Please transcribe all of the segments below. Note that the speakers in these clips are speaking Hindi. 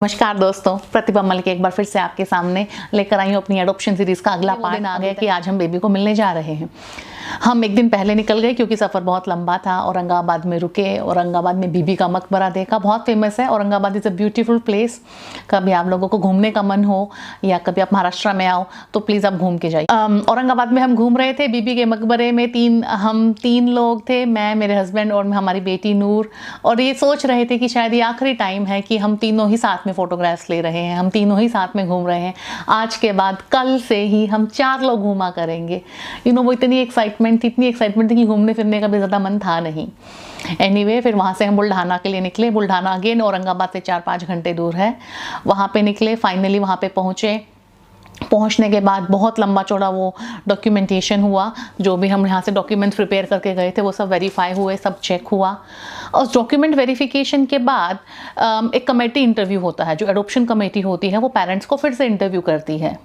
नमस्कार दोस्तों, प्रतिभा मलिक एक बार फिर से आपके सामने लेकर आई हूँ अपनी एडॉप्शन सीरीज का अगला पार्ट। आ गया कि आज हम बेबी को मिलने जा रहे हैं। हम एक दिन पहले निकल गए क्योंकि सफ़र बहुत लंबा था। औरंगाबाद में रुके, औरंगाबाद में बीबी का मकबरा देखा, बहुत फेमस है। Aurangabad is a beautiful place. कभी आप लोगों को घूमने का मन हो या कभी आप महाराष्ट्र में आओ तो प्लीज़ आप घूम के जाइए। औरंगाबाद में हम घूम रहे थे बीबी के मकबरे में। हम तीन लोग थे, मैं, मेरे हस्बैंड और हमारी बेटी नूर। और ये सोच रहे थे कि शायद ये आखिरी टाइम है कि हम तीनों ही साथ में फ़ोटोग्राफ्स ले रहे हैं, हम तीनों ही साथ में घूम रहे हैं। आज के बाद कल से ही हम 4 लोग घूमा करेंगे। वो इतनी एक्साइटमेंट थी कि घूमने फिरने का भी ज़्यादा मन था नहीं। एनीवे, फिर वहाँ से हम बुल्ढाना के लिए निकले। बुल्ढाना अगेन औरंगाबाद से 4-5 घंटे दूर है। वहाँ पे निकले, फाइनली वहाँ पे पहुँचे। पहुंचने के बाद बहुत लंबा चौड़ा वो डॉक्यूमेंटेशन हुआ। जो भी हम यहाँ से डॉक्यूमेंट्स प्रिपेयर करके गए थे वो सब वेरीफाई हुए, सब चेक हुआ। और डॉक्यूमेंट वेरिफिकेशन के बाद एक कमेटी इंटरव्यू होता है। जो एडॉप्शन कमेटी होती है वो पेरेंट्स को फिर से इंटरव्यू करती है।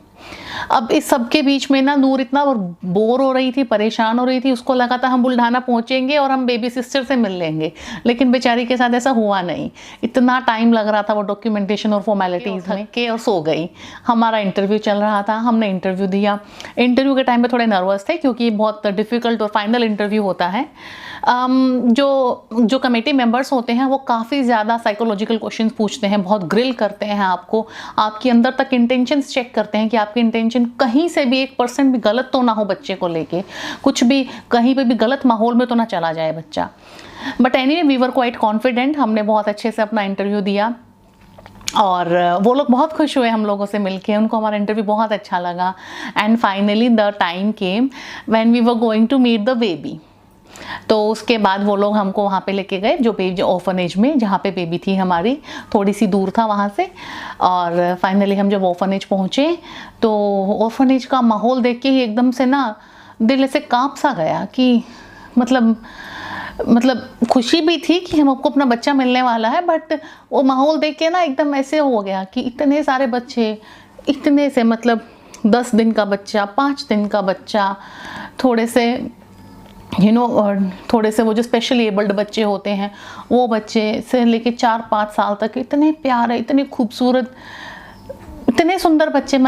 अब इस सब के बीच में ना नूर इतना बोर हो रही थी, परेशान हो रही थी। उसको लगा था हम बुल्ढाना पहुंचेंगे और हम बेबी सिस्टर से मिल लेंगे, लेकिन बेचारी के साथ ऐसा हुआ नहीं। इतना टाइम लग रहा था वो डॉक्यूमेंटेशन और फॉर्मेलिटीज़ में के और सो गई। हमारा इंटरव्यू चल रहा था, हमने इंटरव्यू दिया। इंटरव्यू के टाइम पे थोड़े नर्वस थे क्योंकि बहुत डिफ़िकल्ट और फाइनल इंटरव्यू होता है। जो कमेटी मेंबर्स होते हैं वो काफ़ी ज़्यादा साइकोलॉजिकल क्वेश्चंस पूछते हैं, बहुत ग्रिल करते हैं आपको, आपके अंदर तक इंटेंशंस चेक करते हैं कि आपकी इंटेंशन कहीं से भी 1% भी गलत तो ना हो, बच्चे को लेके कुछ भी कहीं पे भी गलत माहौल में तो ना चला जाए बच्चा। But anyway, we were quite confident. हमने बहुत अच्छे से अपना इंटरव्यू दिया और वो लोग बहुत खुश हुए हम लोगों से मिलके। उनको हमारा इंटरव्यू बहुत अच्छा लगा। And finally the time came when we were going to meet the baby. तो उसके बाद वो लोग हमको वहाँ पे लेके गए, जो ऑर्फनेज में, जहाँ पे बेबी थी हमारी, थोड़ी सी दूर था वहाँ से। और फाइनली हम जब ऑर्फनेज पहुँचे तो ऑर्फनेज का माहौल देख के ही एकदम से ना दिल ऐसे काँप सा गया कि मतलब खुशी भी थी कि हमको अपना बच्चा मिलने वाला है, बट वो माहौल देख के ना एकदम ऐसे हो गया कि इतने सारे बच्चे, इतने से 10 दिन का बच्चा, 5 दिन का बच्चा, थोड़े से और थोड़े से वो जो स्पेशली एबल्ड बच्चे होते हैं वो बच्चे से लेके 4-5 साल तक, इतने प्यारे, इतने खूबसूरत, इतने सुंदर बच्चे,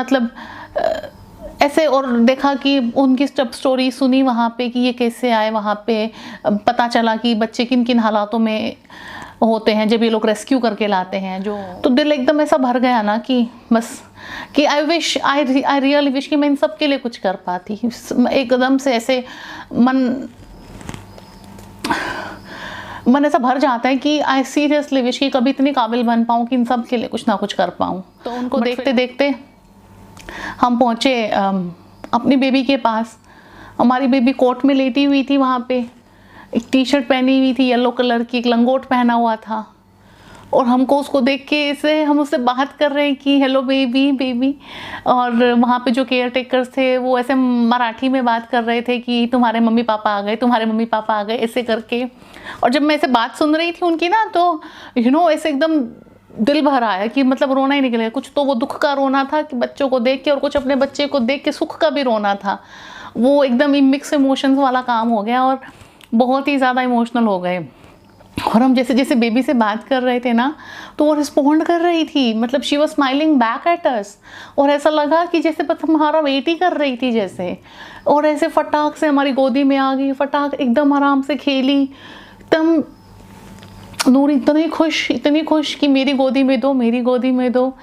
ऐसे। और देखा कि उनकी स्टोरी सुनी वहाँ पे कि ये कैसे आए वहाँ पे। पता चला कि बच्चे किन किन हालातों में होते हैं जब ये लोग रेस्क्यू करके लाते हैं। तो दिल एकदम ऐसा भर गया ना कि बस कि आई रियली विश कि मैं इन सब के लिए कुछ कर पाती। एकदम से ऐसे मन ऐसा भर जाता है कि आई सीरियसली विश कि कभी इतनी काबिल बन पाऊँ कि इन सब के लिए कुछ ना कुछ कर पाऊँ। तो उनको देखते देखते हम पहुँचे अपनी बेबी के पास। हमारी बेबी कोट में लेटी हुई थी वहाँ पे, एक टी-शर्ट पहनी हुई थी येलो कलर की, एक लंगोट पहना हुआ था। और हमको उसको देख के ऐसे हम उससे बात कर रहे हैं कि हेलो बेबी। और वहाँ पे जो केयर टेकर्स थे वो ऐसे मराठी में बात कर रहे थे कि तुम्हारे मम्मी पापा आ गए, तुम्हारे मम्मी पापा आ गए, ऐसे करके। और जब मैं ऐसे बात सुन रही थी उनकी ना, तो ऐसे एकदम दिल भर आया कि रोना ही निकल गया। कुछ तो वो दुख का रोना था कि बच्चों को देख के, और कुछ अपने बच्चे को देख के सुख का भी रोना था। वो एकदम मिक्स इमोशंस वाला काम हो गया और बहुत ही ज़्यादा इमोशनल हो गए। और हम जैसे जैसे बेबी से बात कर रहे थे ना, तो वो रिस्पॉन्ड कर रही थी, she was smiling back at us. और ऐसा लगा कि जैसे बस हमारा वेट ही कर रही थी जैसे। और ऐसे फटाक से हमारी गोदी में आ गई, फटाक एकदम आराम से खेली, एकदम नूर इतनी खुश कि मेरी गोदी में दो, मेरी गोदी में दो।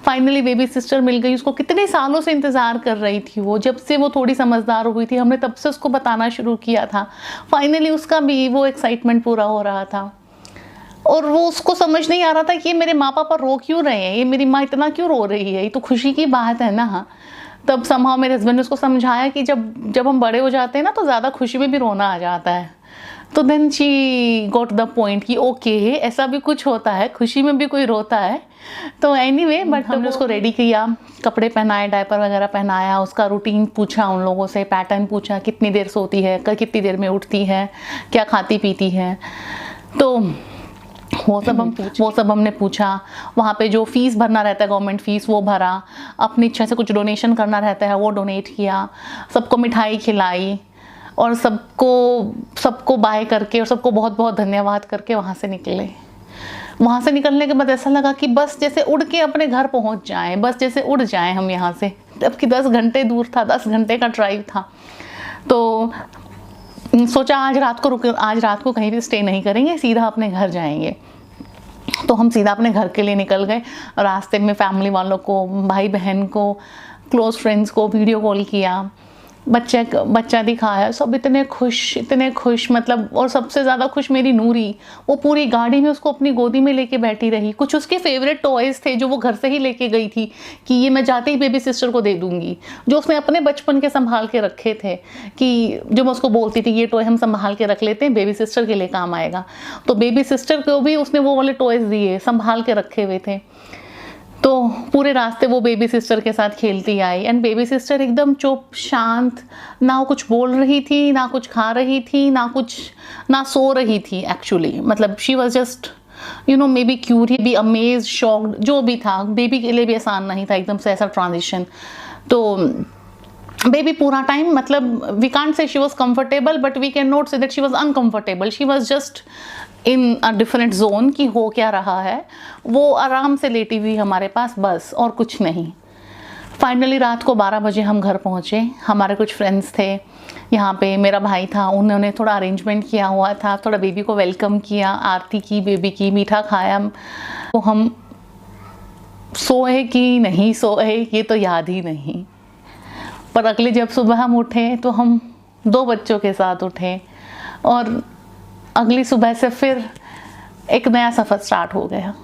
फाइनली बेबी सिस्टर मिल गई। उसको कितने सालों से इंतज़ार कर रही थी वो, जब से वो थोड़ी समझदार हुई थी। हमने तब से उसको बताना शुरू किया था। फाइनली उसका भी वो एक्साइटमेंट पूरा हो रहा था। और वो उसको समझ नहीं आ रहा था कि ये मेरे माँ पापा रो क्यों रहे हैं, ये मेरी माँ इतना क्यों रो रही है, ये तो खुशी की बात है ना। तब समहाउ मेरे हस्बैंड ने उसको समझाया कि जब हम बड़े हो जाते हैं ना तो ज़्यादा खुशी में भी रोना आ जाता है। तो then she got the point कि ओके, ऐसा भी कुछ होता है, खुशी में भी कोई रोता है। तो एनीवे, बट हमने उसको रेडी किया, कपड़े पहनाए, डायपर वगैरह पहनाया, उसका रूटीन पूछा उन लोगों से, पैटर्न पूछा, कितनी देर सोती है, कितनी देर में उठती है, क्या खाती पीती है। तो वो सब हमने पूछा। वहाँ पे जो फ़ीस भरना रहता है, गवर्नमेंट फ़ीस, वो भरा। अपनी इच्छा से कुछ डोनेशन करना रहता है वो डोनेट किया। सबको मिठाई खिलाई और सबको बाय करके और सबको बहुत बहुत धन्यवाद करके वहाँ से निकले। वहाँ से निकलने के बाद ऐसा लगा कि बस जैसे उड़ के अपने घर पहुँच जाएं, बस जैसे उड़ जाएं हम यहाँ से, जबकि 10 घंटे दूर था, 10 घंटे का ड्राइव था। तो सोचा आज रात को कहीं भी स्टे नहीं करेंगे, सीधा अपने घर जाएंगे। तो हम सीधा अपने घर के लिए निकल गए। रास्ते में फैमिली वालों को, भाई बहन को, क्लोज फ्रेंड्स को वीडियो कॉल किया, बच्चा दिखाया, सब इतने खुश मतलब। और सबसे ज़्यादा खुश मेरी नूरी, वो पूरी गाड़ी में उसको अपनी गोदी में लेके बैठी रही। कुछ उसके फेवरेट टॉयज़ थे जो वो घर से ही लेके गई थी कि ये मैं जाते ही बेबी सिस्टर को दे दूंगी, जो उसने अपने बचपन के संभाल के रखे थे, कि जो मैं उसको बोलती थी ये टॉय हम संभाल के रख लेते हैं, बेबी सिस्टर के लिए काम आएगा। तो बेबी सिस्टर को भी उसने वो वाले टॉयज़ दिए, संभाल के रखे हुए थे। तो पूरे रास्ते वो बेबी सिस्टर के साथ खेलती आई। एंड बेबी सिस्टर एकदम चुप शांत, ना वो कुछ बोल रही थी, ना कुछ खा रही थी, ना सो रही थी एक्चुअली। मतलब she was just maybe curious, be amaze, shocked, जो भी था। बेबी के लिए भी आसान नहीं था एकदम से ऐसा ट्रांजिशन। तो बेबी पूरा टाइम, मतलब we can't say she was comfortable, but we can not say that she was uncomfortable. She was just in a different zone कि हो क्या रहा है। वो आराम से लेटी हुई हमारे पास, बस और कुछ नहीं। फाइनली रात को 12 बजे हम घर पहुँचे। हमारे कुछ फ्रेंड्स थे यहाँ पे, मेरा भाई था, उन्होंने थोड़ा अरेंजमेंट किया हुआ था, थोड़ा बेबी को वेलकम किया, आरती की बेबी की, मीठा खाया। तो हम सोए कि नहीं सोए ये तो याद ही नहीं। पर अगले जब सुबह हम उठे तो हम 2 बच्चों के साथ उठे, और अगली सुबह से फिर एक नया सफ़र स्टार्ट हो गया।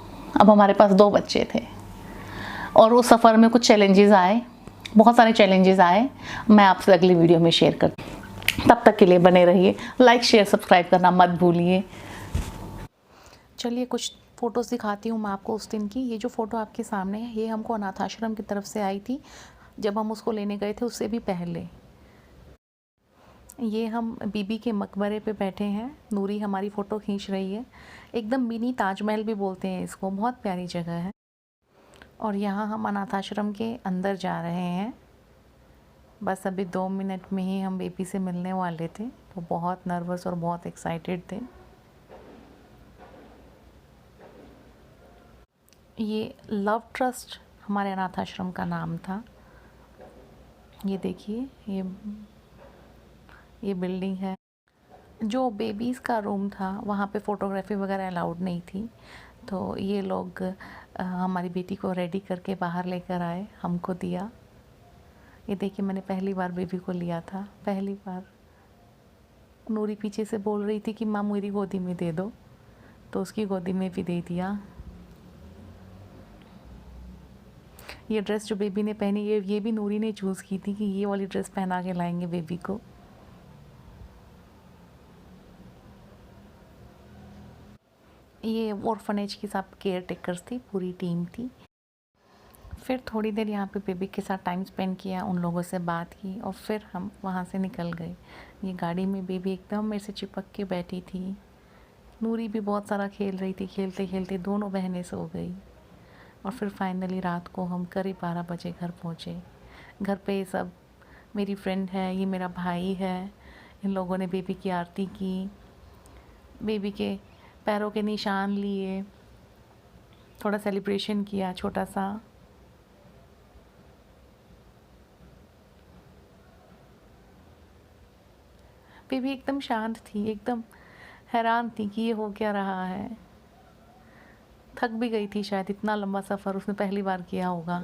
अब हमारे पास 2 बच्चे थे, और उस सफ़र में कुछ चैलेंजेस आए, बहुत सारे चैलेंजेस आए। मैं आपसे अगली वीडियो में शेयर करती। तब तक के लिए बने रहिए, लाइक शेयर सब्सक्राइब करना मत भूलिए। चलिए कुछ फ़ोटोज़ दिखाती हूँ मैं आपको उस दिन की। ये जो फ़ोटो आपके सामने है, ये हमको अनाथ आश्रम की तरफ से आई थी, जब हम उसको लेने गए थे उससे भी पहले। ये हम बीबी के मकबरे पे बैठे हैं, नूरी हमारी फ़ोटो खींच रही है। एकदम मिनी ताजमहल भी बोलते हैं इसको, बहुत प्यारी जगह है। और यहाँ हम अनाथ आश्रम के अंदर जा रहे हैं। बस अभी 2 मिनट में ही हम बेबी से मिलने वाले थे, तो बहुत नर्वस और बहुत एक्साइटेड थे। ये लव ट्रस्ट हमारे अनाथ आश्रम का नाम था। ये देखिए, ये बिल्डिंग है। जो बेबीज़ का रूम था वहाँ पे फ़ोटोग्राफी वगैरह अलाउड नहीं थी, तो ये लोग हमारी बेटी को रेडी करके बाहर लेकर आए, हमको दिया। ये देखिए, मैंने पहली बार बेबी को लिया था, पहली बार। नूरी पीछे से बोल रही थी कि माँ मेरी गोदी में दे दो, तो उसकी गोदी में भी दे दिया। ये ड्रेस जो बेबी ने पहनी, ये भी नूरी ने चूज़ की थी कि ये वाली ड्रेस पहना के लाएंगे बेबी को। ये ऑर्फनेज की सब केयर टेकर्स थी, पूरी टीम थी। फिर थोड़ी देर यहाँ पे बेबी के साथ टाइम स्पेंड किया, उन लोगों से बात की, और फिर हम वहाँ से निकल गए। ये गाड़ी में बेबी एकदम मेरे से चिपक के बैठी थी। नूरी भी बहुत सारा खेल रही थी, खेलते खेलते दोनों बहनें सो गई। और फिर फाइनली रात को हम करीब 12 बजे घर पहुँचे। घर पे सब मेरी फ्रेंड है, ये मेरा भाई है, इन लोगों ने बेबी की आरती की, बेबी के पैरों के निशान लिए, थोड़ा सेलिब्रेशन किया छोटा सा। बेबी एकदम शांत थी, एकदम हैरान थी कि ये हो क्या रहा है। थक भी गई थी शायद, इतना लंबा सफ़र उसने पहली बार किया होगा।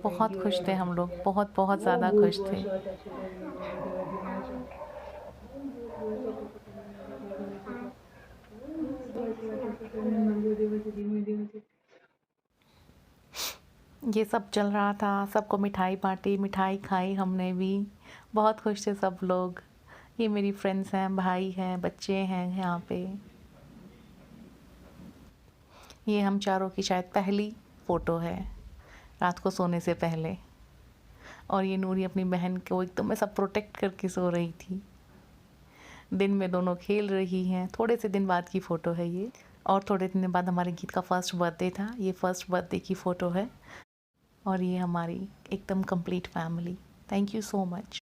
बहुत खुश थे हम लोग, बहुत बहुत ज़्यादा खुश थे। ये सब चल रहा था, सबको मिठाई बांटी, मिठाई खाई हमने भी, बहुत खुश थे सब लोग। ये मेरी फ्रेंड्स हैं, भाई हैं, बच्चे हैं यहाँ पे। ये हम चारों की शायद पहली फ़ोटो है रात को सोने से पहले। और ये नूरी अपनी बहन को एकदम ऐसा प्रोटेक्ट करके सो रही थी। दिन में दोनों खेल रही हैं। थोड़े से दिन बाद की फ़ोटो है ये, और थोड़े दिन बाद हमारे गीत का फर्स्ट बर्थडे था। ये फर्स्ट बर्थडे की फ़ोटो है, और ये हमारी एकदम complete family. Thank you so much.